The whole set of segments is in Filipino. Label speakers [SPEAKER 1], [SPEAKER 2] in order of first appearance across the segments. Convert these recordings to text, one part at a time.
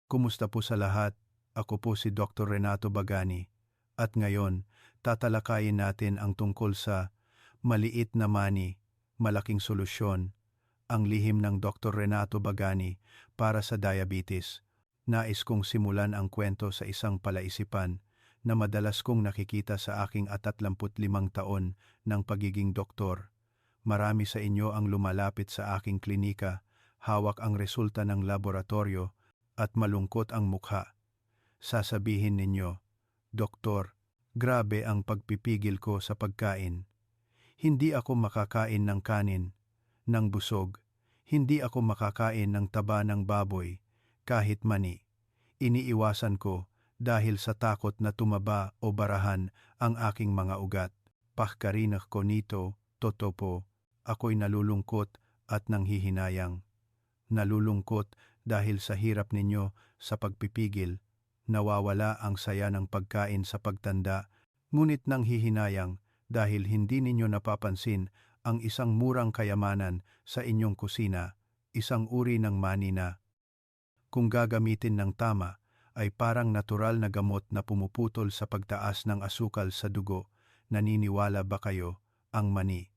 [SPEAKER 1] Kumusta po sa lahat? Ako po si Dr. Renato Bagani at ngayon tatalakayin natin ang tungkol sa maliit na money, malaking solusyon, ang lihim ng Dr. Renato Bagani para sa diabetes. Nais kong simulan ang kwento sa isang palaisipan na madalas kong nakikita sa aking 35 taon ng pagiging doktor. Marami sa inyo ang lumalapit sa aking klinika, hawak ang resulta ng laboratorio at malungkot ang mukha. Sasabihin ninyo, Doktor, grabe ang pagpipigil ko sa pagkain. Hindi ako makakain ng kanin, ng busog. Hindi ako makakain ng taba ng baboy, kahit mani. Iniiwasan ko dahil sa takot na tumaba o barahan ang aking mga ugat. Pagkarinak ko nito, totopo, ako'y nalulungkot at nanghihinayang. Nalulungkot dahil sa hirap ninyo sa pagpipigil, nawawala ang saya ng pagkain sa pagtanda, ngunit nanghihinayang dahil hindi ninyo napapansin ang isang murang kayamanan sa inyong kusina, isang uri ng mani na, kung gagamitin ng tama, ay parang natural na gamot na pumuputol sa pagtaas ng asukal sa dugo. Naniniwala ba kayo? Ang mani,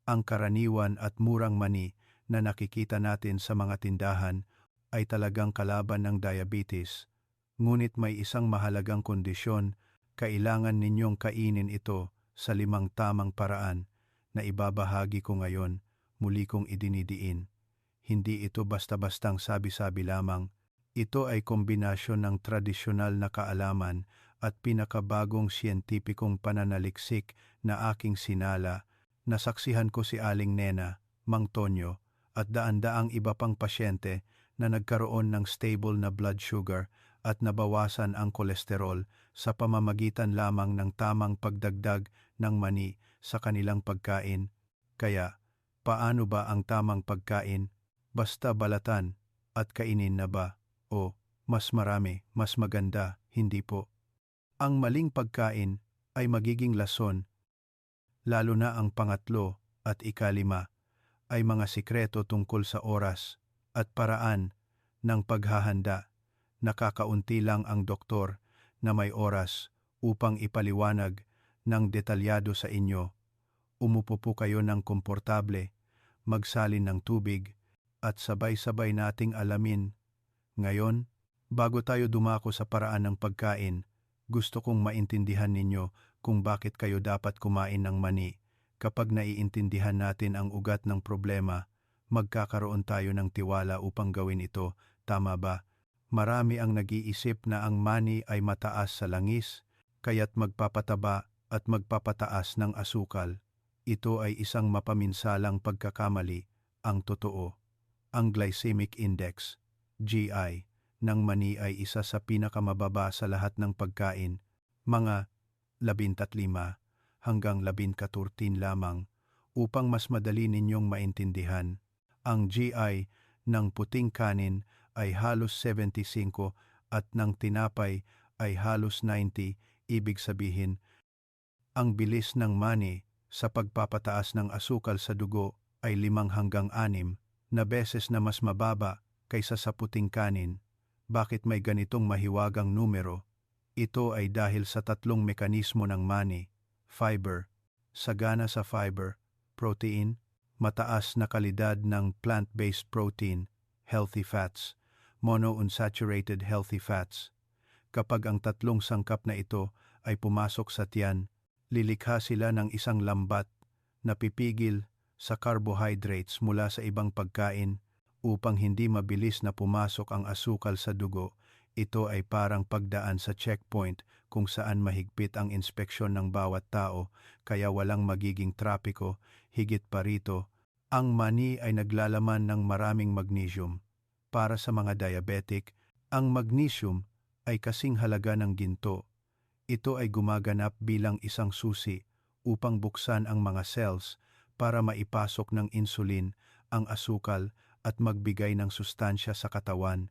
[SPEAKER 1] ang karaniwan at murang mani na nakikita natin sa mga tindahan ay talagang kalaban ng diabetes. Ngunit may isang mahalagang kondisyon, kailangan ninyong kainin ito sa 5 tamang paraan na ibabahagi ko ngayon, muli kong idinidiin. Hindi ito basta-bastang sabi-sabi lamang. Ito ay kombinasyon ng tradisyonal na kaalaman at pinakabagong siyentipikong pananaliksik na aking sinala. Nasaksihan ko si Aling Nena, Mang Tonyo, at daan-daang iba pang pasyente na nagkaroon ng stable na blood sugar at nabawasan ang kolesterol sa pamamagitan lamang ng tamang pagdagdag ng mani sa kanilang pagkain. Kaya, paano ba ang tamang pagkain? Basta balatan at kainin na ba? O, mas marami, mas maganda, hindi po. Ang maling pagkain ay magiging lason, lalo na ang pangatlo at ikalima ay mga sikreto tungkol sa oras at paraan ng paghahanda. Nakakaunti lang ang doktor na may oras upang ipaliwanag ng detalyado sa inyo. Umupo po kayo ng komportable, magsalin ng tubig, at sabay-sabay nating alamin. Ngayon, bago tayo dumako sa paraan ng pagkain, gusto kong maintindihan ninyo kung bakit kayo dapat kumain ng mani. Kapag naiintindihan natin ang ugat ng problema, magkakaroon tayo ng tiwala upang gawin ito, tama ba? Marami ang nag-iisip na ang mani ay mataas sa langis, kaya't magpapataba at magpapataas ng asukal. Ito ay isang mapaminsalang pagkakamali. Ang totoo, ang glycemic index, GI, ng mani ay isa sa pinakamababa sa lahat ng pagkain, mga 13 hanggang 14 lamang. Upang mas madali ninyong maintindihan, ang GI ng puting kanin ay halos 75 at ng tinapay ay halos 90, ibig sabihin, ang bilis ng mani sa pagpapataas ng asukal sa dugo ay 5 hanggang 6 na beses na mas mababa kaysa sa puting kanin. Bakit may ganitong mahiwagang numero? Ito ay dahil sa 3 mekanismo ng mani: fiber, sagana sa fiber, protein, mataas na kalidad ng plant-based protein, healthy fats, monounsaturated healthy fats. Kapag ang 3 sangkap na ito ay pumasok sa tiyan, lilikha sila ng isang lambat na pipigil sa carbohydrates mula sa ibang pagkain upang hindi mabilis na pumasok ang asukal sa dugo. Ito ay parang pagdaan sa checkpoint kung saan mahigpit ang inspeksyon ng bawat tao, kaya walang magiging trapiko. Higit pa rito, ang mani ay naglalaman ng maraming magnesium. Para sa mga diabetic, ang magnesium ay kasing halaga ng ginto. Ito ay gumaganap bilang isang susi upang buksan ang mga cells para maipasok ng insulin, ang asukal, at magbigay ng sustansya sa katawan.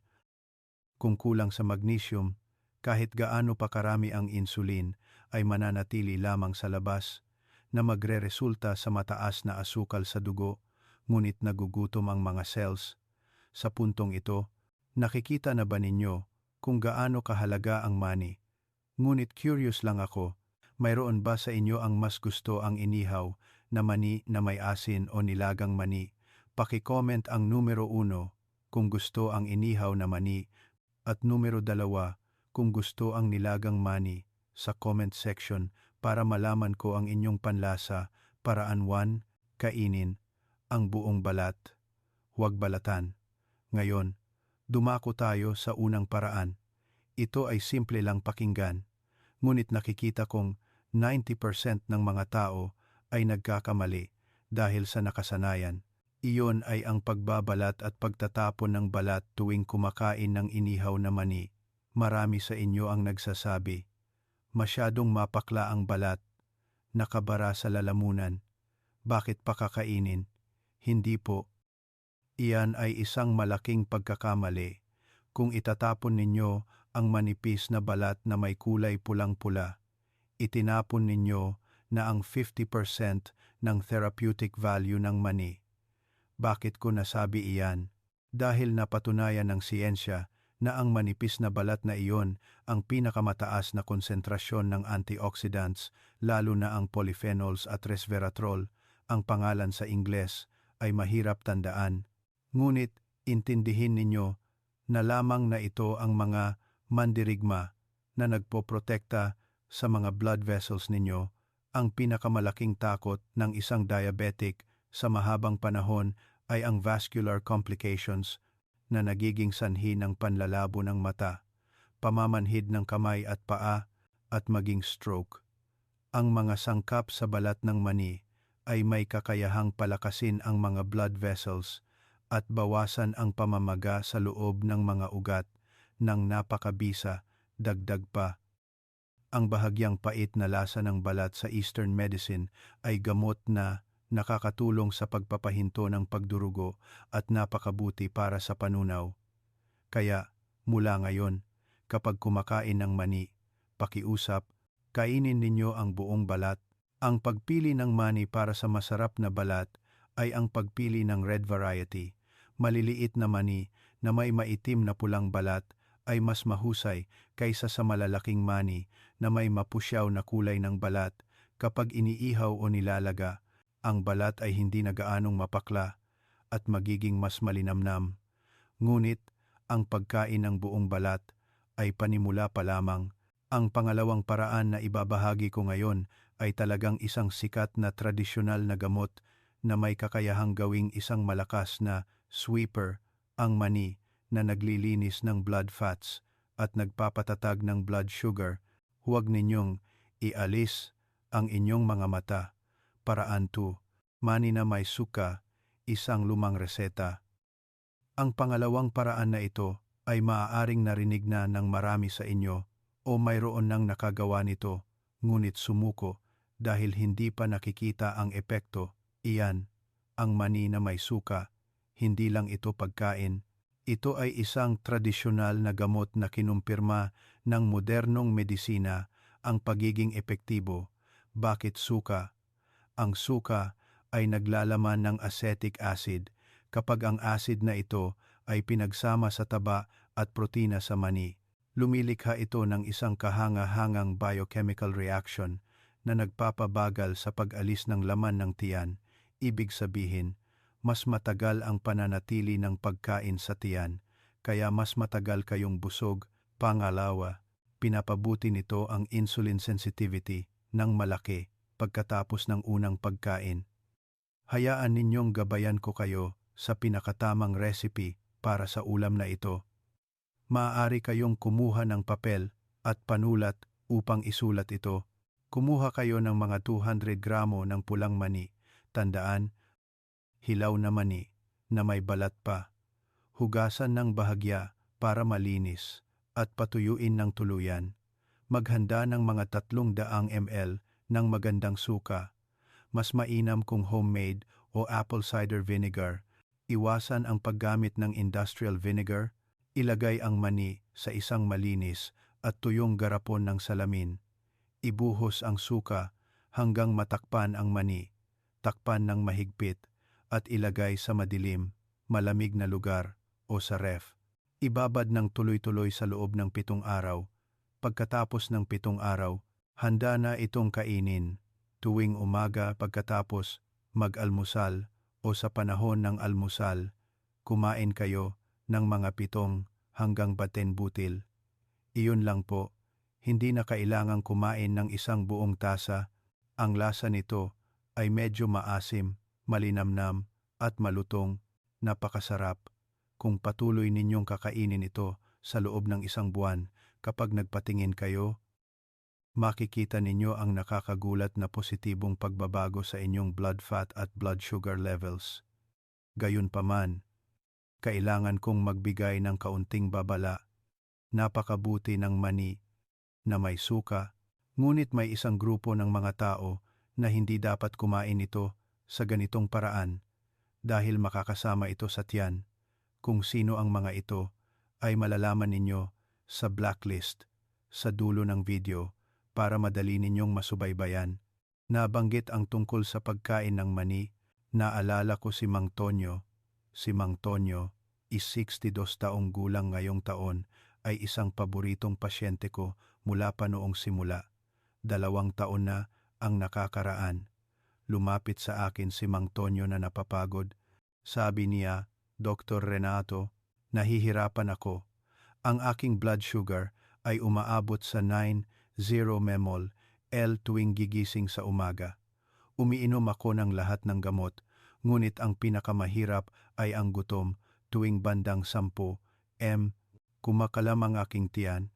[SPEAKER 1] Kung kulang sa magnesium, kahit gaano pa karami ang insulin, ay mananatili lamang sa labas na magreresulta sa mataas na asukal sa dugo, ngunit nagugutom ang mga cells. Sa puntong ito, nakikita na ba ninyo kung gaano kahalaga ang mani. Ngunit curious lang ako, mayroon ba sa inyo ang mas gusto ang inihaw na mani na may asin o nilagang mani? Paki-comment ang numero 1 kung gusto ang inihaw na mani at numero 2 kung gusto ang nilagang mani sa comment section para malaman ko ang inyong panlasa. Paraan 1, kainin ang buong balat, huwag balatan. Ngayon, dumako tayo sa unang paraan. Ito ay simple lang pakinggan, ngunit nakikita kong 90% ng mga tao ay nagkakamali dahil sa nakasanayan. Iyon ay ang pagbabalat at pagtatapon ng balat tuwing kumakain ng inihaw na mani. Marami sa inyo ang nagsasabi, masyadong mapakla ang balat, nakabara sa lalamunan, bakit pa kakainin? Hindi po. Iyan ay isang malaking pagkakamali. Kung itatapon ninyo ang manipis na balat na may kulay pulang-pula, itinapon ninyo na ang 50% ng therapeutic value ng mani. Bakit ko nasabi iyan? Dahil napatunayan ng siyensya na ang manipis na balat na iyon ang pinakamataas na konsentrasyon ng antioxidants, lalo na ang polyphenols at resveratrol. Ang pangalan sa Ingles ay mahirap tandaan. Ngunit intindihin ninyo na lamang na ito ang mga mandirigma na nagpoprotekta sa mga blood vessels ninyo. Ang pinakamalaking takot ng isang diabetic sa mahabang panahon ay ang vascular complications na nagiging sanhi ng panlalabo ng mata, pamamanhid ng kamay at paa, at maging stroke. Ang mga sangkap sa balat ng mani ay may kakayahang palakasin ang mga blood vessels at bawasan ang pamamaga sa loob ng mga ugat ng napakabisa. Dagdag pa, ang bahagyang pait na lasa ng balat sa Eastern medicine ay gamot na nakakatulong sa pagpapahinto ng pagdurugo at napakabuti para sa panunaw. Kaya, mula ngayon, kapag kumakain ng mani, pakiusap, kainin ninyo ang buong balat. Ang pagpili ng mani para sa masarap na balat ay ang pagpili ng red variety. Maliliit na mani na may maitim na pulang balat ay mas mahusay kaysa sa malalaking mani na may mapusyaw na kulay ng balat. Kapag iniihaw o nilalaga, ang balat ay hindi na gaanong mapakla at magiging mas malinamnam. Ngunit, ang pagkain ng buong balat ay panimula pa lamang. Ang pangalawang paraan na ibabahagi ko ngayon ay talagang isang sikat na tradisyonal na gamot na may kakayahang gawing isang malakas na sweeper, ang mani na naglilinis ng blood fats at nagpapatatag ng blood sugar. Huwag ninyong ialis ang inyong mga mata. Paraan 2, mani na may suka, isang lumang reseta. Ang pangalawang paraan na ito ay maaaring narinig na ng marami sa inyo o mayroon nang nakagawa nito, ngunit sumuko dahil hindi pa nakikita ang epekto. Iyan, ang mani na may suka, hindi lang ito pagkain. Ito ay isang tradisyonal na gamot na kinumpirma ng modernong medisina ang pagiging epektibo. Bakit suka? Ang suka ay naglalaman ng acetic acid. Kapag ang acid na ito ay pinagsama sa taba at protina sa mani, lumilikha ito ng isang kahanga-hangang biochemical reaction na nagpapabagal sa pag-alis ng laman ng tiyan. Ibig sabihin, mas matagal ang pananatili ng pagkain sa tiyan, kaya mas matagal kayong busog. Pangalawa, pinapabuti nito ang insulin sensitivity ng malaki pagkatapos ng unang pagkain. Hayaan ninyong gabayan ko kayo sa pinakatamang recipe para sa ulam na ito. Maaari kayong kumuha ng papel at panulat upang isulat ito. Kumuha kayo ng mga 200 gramo ng pulang mani. Tandaan, hilaw na mani na may balat pa. Hugasan ng bahagya para malinis at patuyuin ng tuluyan. Maghanda ng mga 300 ml ng magandang suka. Mas mainam kung homemade o apple cider vinegar. Iwasan ang paggamit ng industrial vinegar. Ilagay ang mani sa isang malinis at tuyong garapon ng salamin. Ibuhos ang suka hanggang matakpan ang mani. Takpan ng mahigpit at ilagay sa madilim, malamig na lugar o sa ref. Ibabad ng tuloy-tuloy sa loob ng 7 araw. Pagkatapos ng 7 araw, handa na itong kainin. Tuwing umaga pagkatapos mag-almusal o sa panahon ng almusal, kumain kayo ng mga 7 hanggang 10 butil. Iyon lang po, hindi na kailangang kumain ng isang buong tasa. Ang lasa nito ay medyo maasim, malinamnam, at malutong. Napakasarap. Kung patuloy ninyong kakainin ito sa loob ng 1 buwan, kapag nagpatingin kayo, makikita ninyo ang nakakagulat na positibong pagbabago sa inyong blood fat at blood sugar levels. Gayunpaman, kailangan kong magbigay ng kaunting babala. Napakabuti ng mani na may suka, ngunit may isang grupo ng mga tao na hindi dapat kumain ito sa ganitong paraan dahil makakasama ito sa tiyan. Kung sino ang mga ito ay malalaman ninyo sa blacklist sa dulo ng video para madali ninyong masubaybayan. Nabanggit ang tungkol sa pagkain ng mani. Naalala ko si Mang Tonyo. Si Mang Tonyo, 62 taong gulang ngayong taon, ay isang paboritong pasyente ko mula pa noong simula. 2 taon na ang nakakaraan. Lumapit sa akin si Mang Tonyo na napapagod. Sabi niya, Dr. Renato, nahihirapan ako. Ang aking blood sugar ay umaabot sa 90 mmol L tuwing gigising sa umaga. Umiinom ako ng lahat ng gamot, ngunit ang pinakamahirap ay ang gutom tuwing bandang 10 m. Kumakalam ang aking tiyan.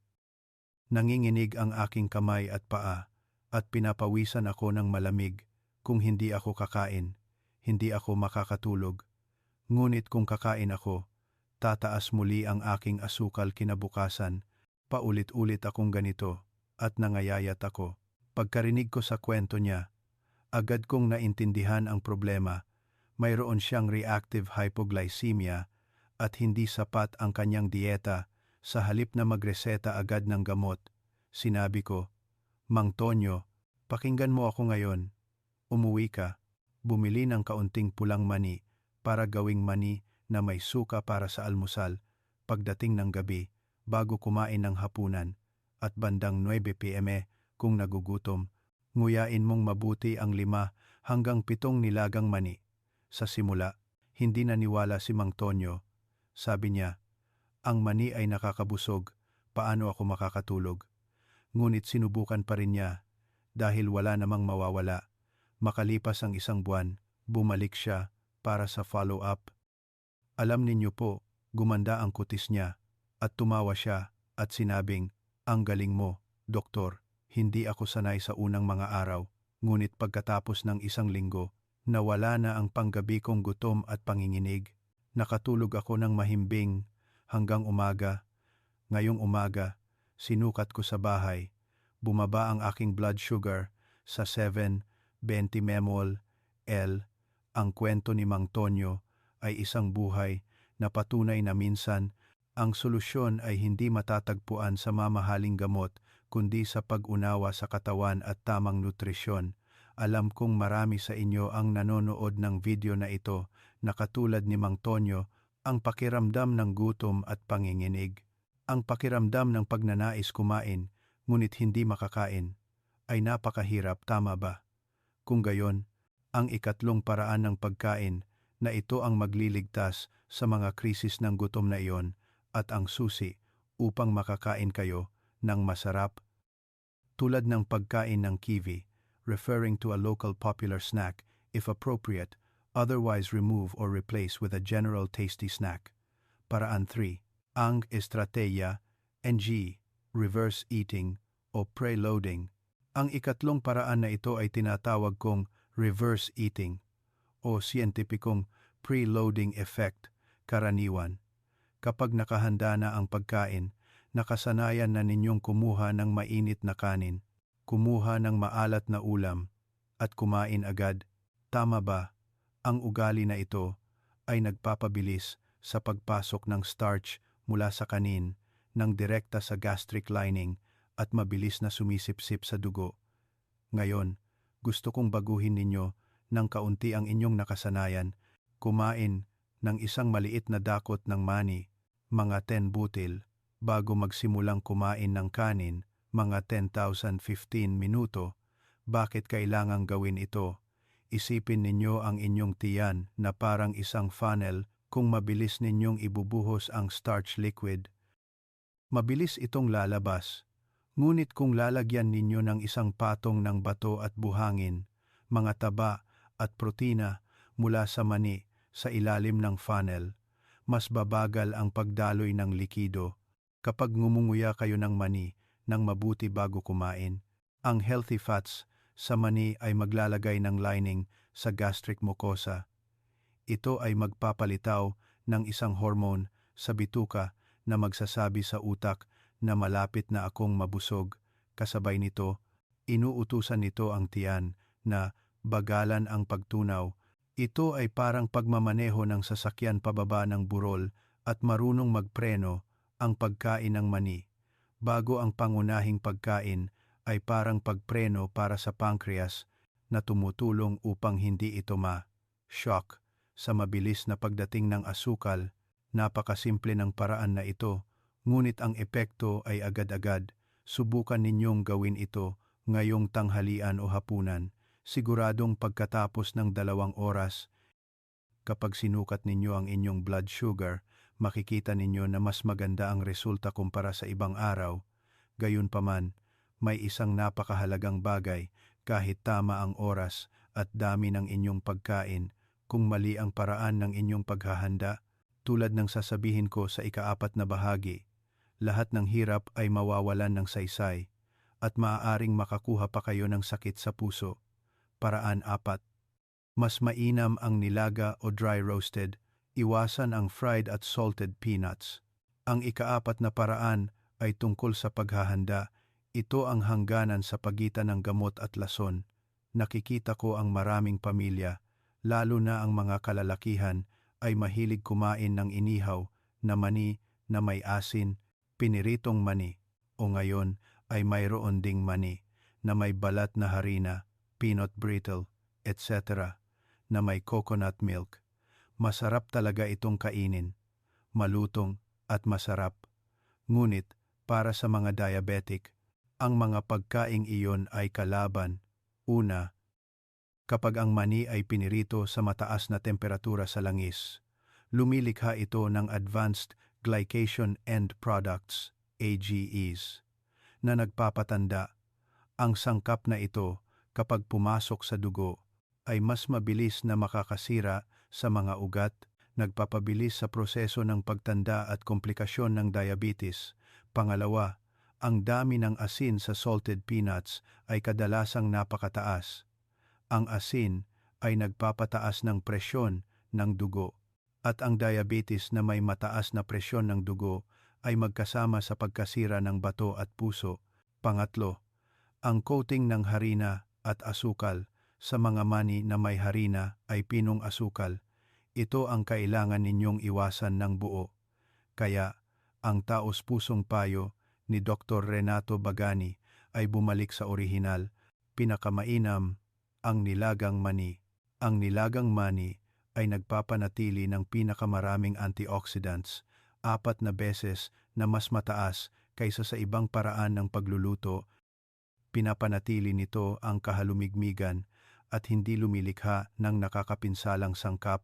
[SPEAKER 1] Nanginginig ang aking kamay at paa, at pinapawisan ako ng malamig. Kung hindi ako kakain, hindi ako makakatulog. Ngunit kung kakain ako, tataas muli ang aking asukal kinabukasan. Paulit-ulit akong ganito, at nangayayat ako. Pagkarinig ko sa kwento niya, agad kong naintindihan ang problema. Mayroon siyang reactive hypoglycemia at hindi sapat ang kanyang dieta. Sa halip na magreseta agad ng gamot, sinabi ko, Mang Tonyo, pakinggan mo ako ngayon. Umuwi ka, bumili ng kaunting pulang mani para gawing mani na may suka para sa almusal pagdating ng gabi bago kumain ng hapunan, at bandang 9 p.m. kung nagugutom, nguyain mong mabuti ang 5 hanggang 7 nilagang mani. Sa simula, hindi naniwala si Mang Tonyo. Sabi niya, ang mani ay nakakabusog, paano ako makakatulog? Ngunit sinubukan pa rin niya, dahil wala namang mawawala. Makalipas ang 1 buwan, bumalik siya para sa follow-up. Alam ninyo po, gumanda ang kutis niya, at tumawa siya, at sinabing, ang galing mo, doktor, hindi ako sanay sa unang mga araw, ngunit pagkatapos ng 1 linggo, nawala na ang panggabi kong gutom at panginginig. Nakatulog ako ng mahimbing hanggang umaga. Ngayong umaga, sinukat ko sa bahay. Bumaba ang aking blood sugar sa 720 mmol L. Ang kwento ni Mang Tonyo ay isang buhay na patunay na minsan ang solusyon ay hindi matatagpuan sa mamahaling gamot kundi sa pag-unawa sa katawan at tamang nutrisyon. Alam kong marami sa inyo ang nanonood ng video na ito na katulad ni Mang Tonyo, ang pakiramdam ng gutom at panginginig. Ang pakiramdam ng pagnanais kumain, ngunit hindi makakain, ay napakahirap, tama ba? Kung gayon, ang ikatlong paraan ng pagkain na ito ang magliligtas sa mga krisis ng gutom na iyon at ang susi upang makakain kayo ng masarap. Tulad ng pagkain ng kiwi, referring to a local popular snack, if appropriate, otherwise remove or replace with a general tasty snack. Paraan 3. Ang estrateya, NG, reverse eating o preloading. Ang ikatlong paraan na ito ay tinatawag kong reverse eating o siyentipikong preloading effect. Karaniwan, kapag nakahanda na ang pagkain, nakasanayan na ninyong kumuha ng mainit na kanin, kumuha ng maalat na ulam, at kumain agad. Tama ba? Ang ugali na ito ay nagpapabilis sa pagpasok ng starch mula sa kanin ng direkta sa gastric lining at mabilis na sumisipsip sa dugo. Ngayon, gusto kong baguhin ninyo ng kaunti ang inyong nakasanayan, kumain ng isang maliit na dakot ng mani mga 10 butil, bago magsimulang kumain ng kanin, mga 10,015 minuto. Bakit kailangang gawin ito? Isipin ninyo ang inyong tiyan na parang isang funnel. Kung mabilis ninyong ibubuhos ang starch liquid, mabilis itong lalabas. Ngunit kung lalagyan ninyo ng isang patong ng bato at buhangin, mga taba at protina mula sa mani sa ilalim ng funnel, mas babagal ang pagdaloy ng likido. Kapag ngumunguya kayo ng mani ng mabuti bago kumain, ang healthy fats sa mani ay maglalagay ng lining sa gastric mucosa. Ito ay magpapalitaw ng isang hormone sa bituka na magsasabi sa utak na malapit na akong mabusog. Kasabay nito, inuutusan nito ang tiyan na bagalan ang pagtunaw. Ito ay parang pagmamaneho ng sasakyan pababa ng burol at marunong magpreno ang pagkain ng mani. Bago ang pangunahing pagkain ay parang pagpreno para sa pancreas na tumutulong upang hindi ito ma-shock sa mabilis na pagdating ng asukal. Napakasimple ng paraan na ito, ngunit ang epekto ay agad-agad. Subukan ninyong gawin ito ngayong tanghalian o hapunan, siguradong pagkatapos ng 2 oras. Kapag sinukat ninyo ang inyong blood sugar, makikita ninyo na mas maganda ang resulta kumpara sa ibang araw. Gayunpaman, may isang napakahalagang bagay. Kahit tama ang oras at dami ng inyong pagkain, kung mali ang paraan ng inyong paghahanda, tulad ng sasabihin ko sa ika-4 na bahagi, lahat ng hirap ay mawawalan ng saysay at maaaring makakuha pa kayo ng sakit sa puso. Paraan 4. Mas mainam ang nilaga o dry roasted, iwasan ang fried at salted peanuts. Ang ika-4 na paraan ay tungkol sa paghahanda. Ito ang hangganan sa pagitan ng gamot at lason. Nakikita ko ang maraming pamilya, lalo na ang mga kalalakihan, ay mahilig kumain ng inihaw na mani na may asin, piniritong mani, o ngayon ay mayroon ding mani na may balat na harina, peanut brittle, etc., na may coconut milk. Masarap talaga itong kainin, malutong at masarap. Ngunit para sa mga diabetic, ang mga pagkaing iyon ay kalaban. Una, kapag ang mani ay pinirito sa mataas na temperatura sa langis, lumilikha ito ng Advanced Glycation End Products, AGEs, na nagpapatanda. Ang sangkap na ito, kapag pumasok sa dugo, ay mas mabilis na makakasira sa mga ugat, nagpapabilis sa proseso ng pagtanda at komplikasyon ng diabetes. Pangalawa, ang dami ng asin sa salted peanuts ay kadalasang napakataas. Ang asin ay nagpapataas ng presyon ng dugo, at ang diabetes na may mataas na presyon ng dugo ay magkasama sa pagkasira ng bato at puso. Pangatlo, ang coating ng harina at asukal sa mga mani na may harina ay pinong asukal. Ito ang kailangan ninyong iwasan ng buo. Kaya, ang taos-pusong payo ni Dr. Renato Bagani ay bumalik sa orihinal, pinakamainam, ang nilagang mani. Ang nilagang mani ay nagpapanatili ng pinakamaraming antioxidants, 4 na beses na mas mataas kaysa sa ibang paraan ng pagluluto. Pinapanatili nito ang kahalumigmigan at hindi lumilikha ng nakakapinsalang sangkap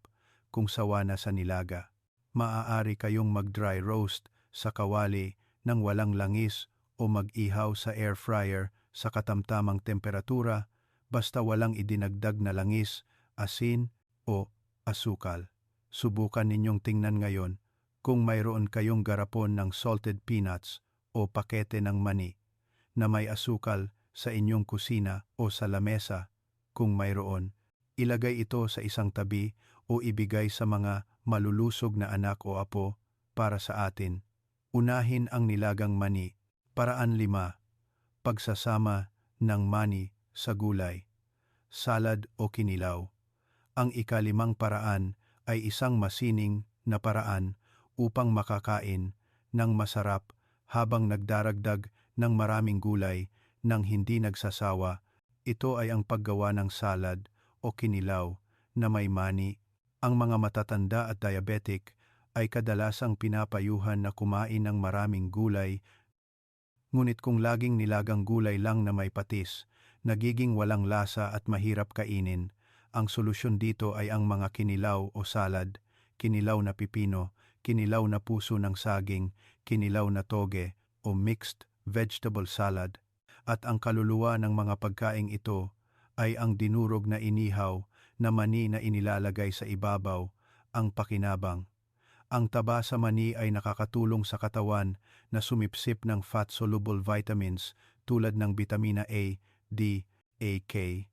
[SPEAKER 1] kung sawa na sa nilaga. Maaari kayong mag-dry roast sa kawali ng walang langis o mag-ihaw sa air fryer sa katamtamang temperatura basta walang idinagdag na langis, asin o asukal. Subukan ninyong tingnan ngayon kung mayroon kayong garapon ng salted peanuts o pakete ng mani na may asukal sa inyong kusina o sa lamesa. Kung mayroon, ilagay ito sa isang tabi o ibigay sa mga malulusog na anak o apo para sa atin. Unahin ang nilagang mani. Paraan 5. Pagsasama ng mani sa gulay, salad o kinilaw. Ang ika-5 paraan ay isang masining na paraan upang makakain ng masarap habang nagdaragdag ng maraming gulay nang hindi nagsasawa. Ito ay ang paggawa ng salad o kinilaw na may mani. Ang mga matatanda at diabetic ay kadalasang pinapayuhan na kumain ng maraming gulay, ngunit kung laging nilagang gulay lang na may patis, nagiging walang lasa at mahirap kainin. Ang solusyon dito ay ang mga kinilaw o salad, kinilaw na pipino, kinilaw na puso ng saging, kinilaw na toge o mixed vegetable salad. At ang kaluluwa ng mga pagkaing ito ay ang dinurog na inihaw na mani na inilalagay sa ibabaw, ang pakinabang. Ang taba sa mani ay nakakatulong sa katawan na sumipsip ng fat-soluble vitamins tulad ng bitamina A, D, A, K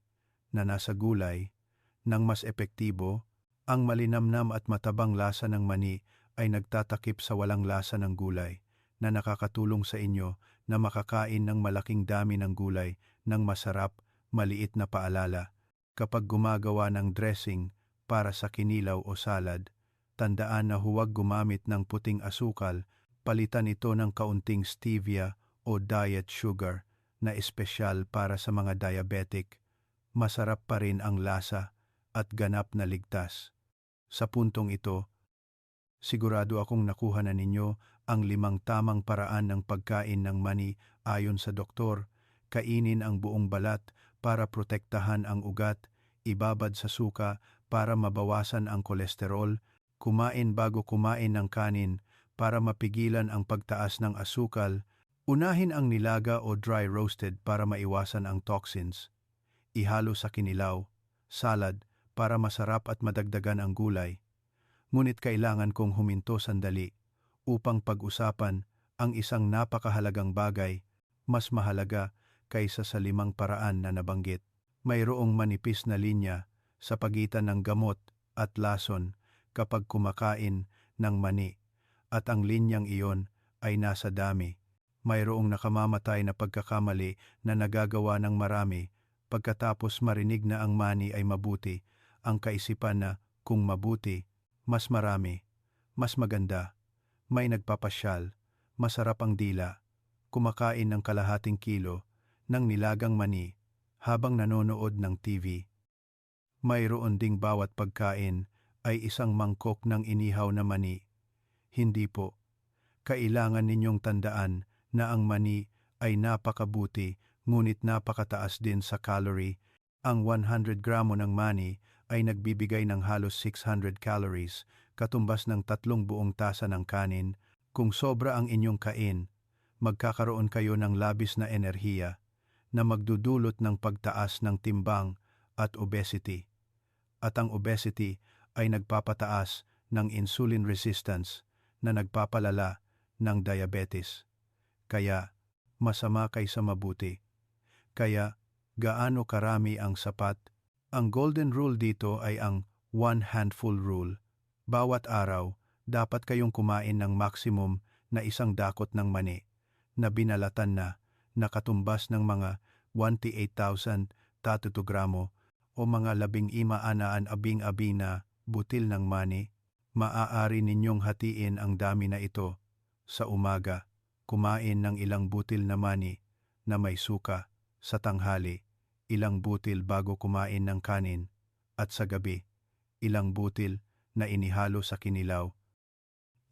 [SPEAKER 1] na nasa gulay. Nang mas epektibo, ang malinamnam at matabang lasa ng mani ay nagtatakip sa walang lasa ng gulay na nakakatulong sa inyo na makakain ng malaking dami ng gulay ng masarap, maliit na paalala. Kapag gumagawa ng dressing para sa kinilaw o salad, tandaan na huwag gumamit ng puting asukal, palitan ito ng kaunting stevia o diet sugar na espesyal para sa mga diabetic. Masarap pa rin ang lasa at ganap na ligtas. Sa puntong ito, sigurado akong nakuha na ninyo ang 5 tamang paraan ng pagkain ng mani ayon sa doktor. Kainin ang buong balat para protektahan ang ugat, ibabad sa suka para mabawasan ang kolesterol, kumain bago kumain ng kanin para mapigilan ang pagtaas ng asukal, unahin ang nilaga o dry roasted para maiwasan ang toxins, ihalo sa kinilaw, salad para masarap at madagdagan ang gulay. Ngunit kailangan kong huminto sandali upang pag-usapan ang isang napakahalagang bagay, mas mahalaga kaysa sa 5 paraan na nabanggit. Mayroong manipis na linya sa pagitan ng gamot at lason kapag kumakain ng mani, at ang linyang iyon ay nasa dami. Mayroong nakamamatay na pagkakamali na nagagawa ng marami pagkatapos marinig na ang mani ay mabuti, ang kaisipan na kung mabuti, mas marami, mas maganda, may nagpapasyal, masarap ang dila, kumakain ng kalahating kilo ng nilagang mani habang nanonood ng TV. Mayroon ding bawat pagkain ay isang mangkok ng inihaw na mani. Hindi po. Kailangan ninyong tandaan na ang mani ay napakabuti ngunit napakataas din sa calorie. Ang 100 gramo ng mani ay nagbibigay ng halos 600 calories, katumbas ng 3 buong tasa ng kanin. Kung sobra ang inyong kain, magkakaroon kayo ng labis na enerhiya na magdudulot ng pagtaas ng timbang at obesity. At ang obesity ay nagpapataas ng insulin resistance na nagpapalala ng diabetes. Kaya, masama kaysa mabuti. Kaya, gaano karami ang sapat? Ang golden rule dito ay ang 1 handful rule. Bawat araw, dapat kayong kumain ng maximum na 1 dakot ng mani na binalatan na nakatumbas ng mga 28,000 gramo o mga 15 na butil ng mani. Maaari ninyong hatiin ang dami na ito. Sa umaga, kumain ng ilang butil na mani na may suka. Sa tanghali, ilang butil bago kumain ng kanin. At sa gabi, ilang butil na inihalo sa kinilaw.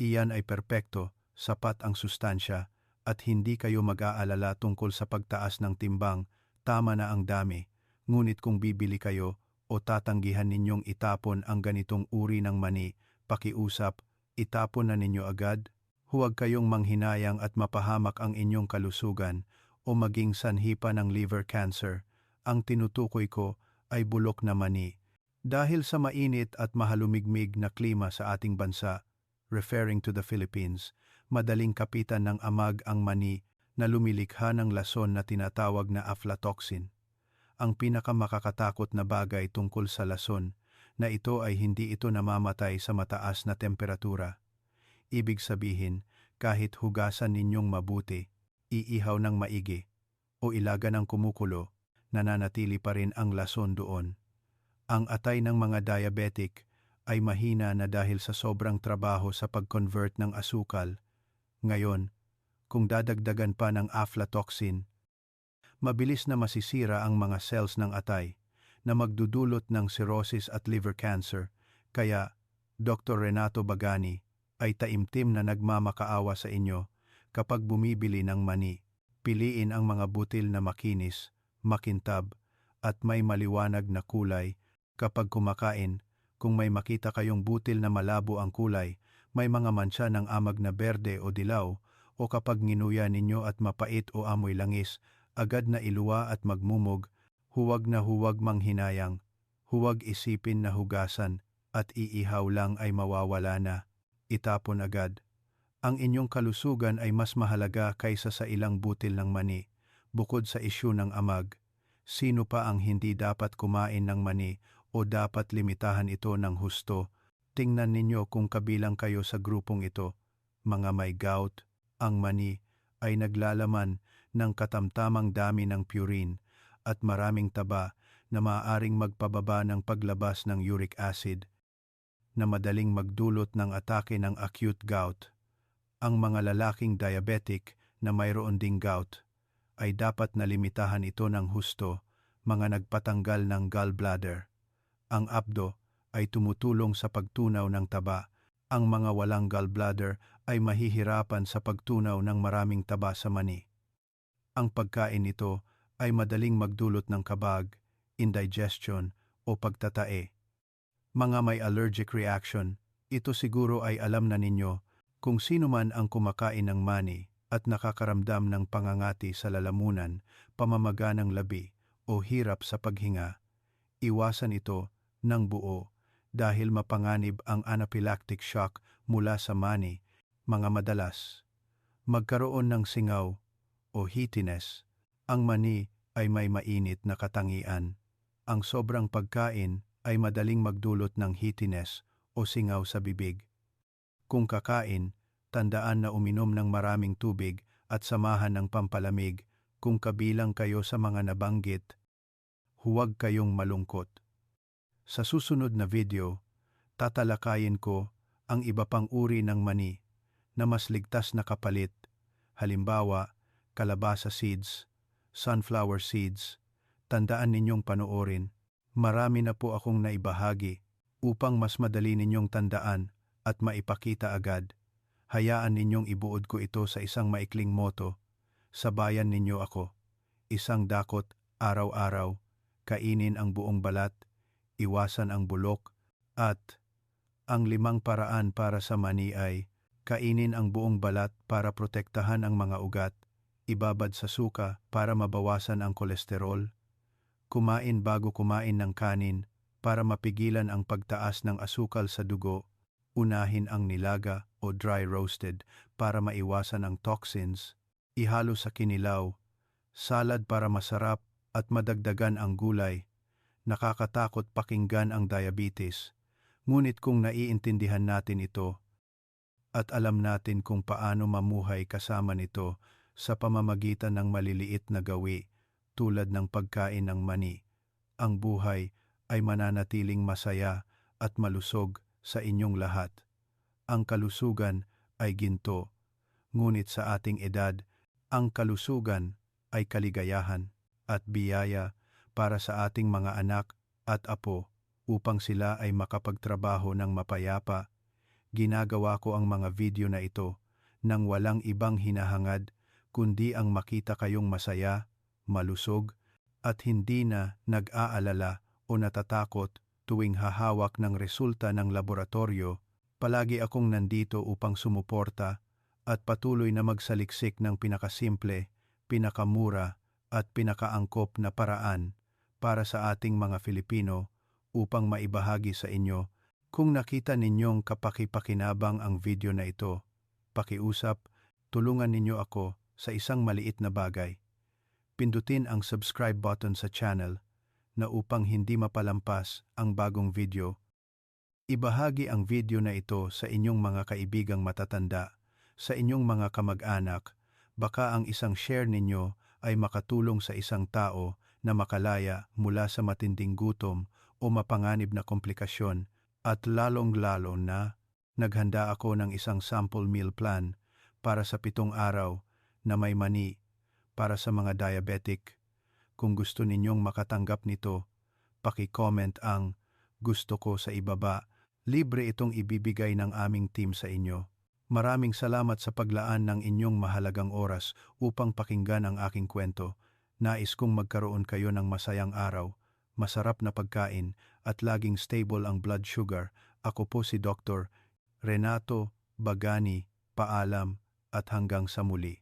[SPEAKER 1] Iyan ay perpekto, sapat ang sustansya, at hindi kayo mag-aalala tungkol sa pagtaas ng timbang. Tama na ang dami. Ngunit kung bibili kayo o tatanggihan ninyong itapon ang ganitong uri ng mani, pakiusap, itapon na ninyo agad. Huwag kayong manghinayang at mapahamak ang inyong kalusugan o maging sanhi pa ng liver cancer. Ang tinutukoy ko ay bulok na mani. Dahil sa mainit at mahalumigmig na klima sa ating bansa, referring to the Philippines, madaling kapitan ng amag ang mani na lumilikha ng lason na tinatawag na aflatoxin. Ang pinakamakakatakot na bagay tungkol sa lason na ito ay hindi ito namamatay sa mataas na temperatura. Ibig sabihin, kahit hugasan ninyong mabuti, iihaw ng maigi, o ilaga ng kumukulo, nananatili pa rin ang lason doon. Ang atay ng mga diabetic ay mahina na dahil sa sobrang trabaho sa pag-convert ng asukal. Ngayon, kung dadagdagan pa ng aflatoxin, mabilis na masisira ang mga cells ng atay na magdudulot ng cirrhosis at liver cancer. Kaya, Dr. Renato Bagani, ay taimtim na nagmamakaawa sa inyo kapag bumibili ng mani. Piliin ang mga butil na makinis, makintab, at may maliwanag na kulay. Kapag kumakain, kung may makita kayong butil na malabo ang kulay, may mga mancha ng amag na berde o dilaw, o kapag nginuya ninyo at mapait o amoy langis, agad na iluwa at magmumog, huwag na huwag manghinayang, huwag isipin na hugasan, at iihaw lang ay mawawala na. Itapon agad. Ang inyong kalusugan ay mas mahalaga kaysa sa ilang butil ng mani. Bukod sa isyu ng amag, sino pa ang hindi dapat kumain ng mani o dapat limitahan ito ng husto? Tingnan ninyo kung kabilang kayo sa grupong ito. Mga may gout, ang mani ay naglalaman ng katamtamang dami ng purine at maraming taba na maaaring magpababa ng paglabas ng uric acid na madaling magdulot ng atake ng acute gout. Ang mga lalaking diabetic na mayroon ding gout ay dapat na limitahan ito ng husto, mga nagpatanggal ng gallbladder. Ang abdo ay tumutulong sa pagtunaw ng taba. Ang mga walang gallbladder ay mahihirapan sa pagtunaw ng maraming taba sa mani. Ang pagkain nito ay madaling magdulot ng kabag, indigestion o pagtatae. Mga may allergic reaction, ito siguro ay alam na ninyo. Kung sino man ang kumakain ng mani at nakakaramdam ng pangangati sa lalamunan, pamamaga ng labi o hirap sa paghinga, iwasan ito ng buo dahil mapanganib ang anaphylactic shock mula sa mani. Mga madalas, magkaroon ng singaw o heatiness. Ang mani ay may mainit na katangian. Ang sobrang pagkain ay madaling magdulot ng heatiness o singaw sa bibig. Kung kakain, tandaan na uminom ng maraming tubig at samahan ng pampalamig. Kung kabilang kayo sa mga nabanggit, huwag kayong malungkot. Sa susunod na video, tatalakayin ko ang iba pang uri ng mani na mas ligtas na kapalit, halimbawa, kalabasa seeds, sunflower seeds. Tandaan ninyong panoorin. Marami na po akong naibahagi upang mas madali ninyong tandaan at maipakita agad. Hayaan ninyong ibuod ko ito sa isang maikling moto. Sabayan ninyo ako. Isang dakot, araw-araw, kainin ang buong balat, iwasan ang bulok, at ang 5 paraan para sa mani ay kainin ang buong balat para protektahan ang mga ugat, ibabad sa suka para mabawasan ang kolesterol, kumain bago kumain ng kanin para mapigilan ang pagtaas ng asukal sa dugo, unahin ang nilaga o dry roasted para maiwasan ang toxins, ihalo sa kinilaw, salad para masarap at madagdagan ang gulay. Nakakatakot pakinggan ang diabetes, ngunit kung naiintindihan natin ito at alam natin kung paano mamuhay kasama nito sa pamamagitan ng maliliit na gawi tulad ng pagkain ng mani, ang buhay ay mananatiling masaya at malusog sa inyong lahat. Ang kalusugan ay ginto, ngunit sa ating edad, ang kalusugan ay kaligayahan at biyaya para sa ating mga anak at apo upang sila ay makapagtrabaho ng mapayapa. Ginagawa ko ang mga video na ito nang walang ibang hinahangad kundi ang makita kayong masaya, malusog, at hindi na nag-aalala o natatakot tuwing hahawak ng resulta ng laboratorio. Palagi akong nandito upang sumuporta at patuloy na magsaliksik ng pinakasimple, pinakamura at pinakaangkop na paraan para sa ating mga Filipino upang maibahagi sa inyo. Kung nakita ninyong kapaki-pakinabang ang video na ito, pakiusap, tulungan ninyo ako sa isang maliit na bagay. Pindutin ang subscribe button sa channel na upang hindi mapalampas ang bagong video. Ibahagi ang video na ito sa inyong mga kaibigang matatanda, sa inyong mga kamag-anak. Baka ang isang share ninyo ay makatulong sa isang tao na makalaya mula sa matinding gutom o mapanganib na komplikasyon, at lalong-lalo na naghanda ako ng isang sample meal plan para sa 7 araw na may mani para sa mga diabetic. Kung gusto ninyong makatanggap nito, paki-comment ang gusto ko sa ibaba. Libre itong ibibigay ng aming team sa inyo. Maraming salamat sa paglaan ng inyong mahalagang oras upang pakinggan ang aking kwento. Nais kong magkaroon kayo ng masayang araw, masarap na pagkain, at laging stable ang blood sugar. Ako po si Dr. Renato Bagani. Paalam at hanggang sa muli.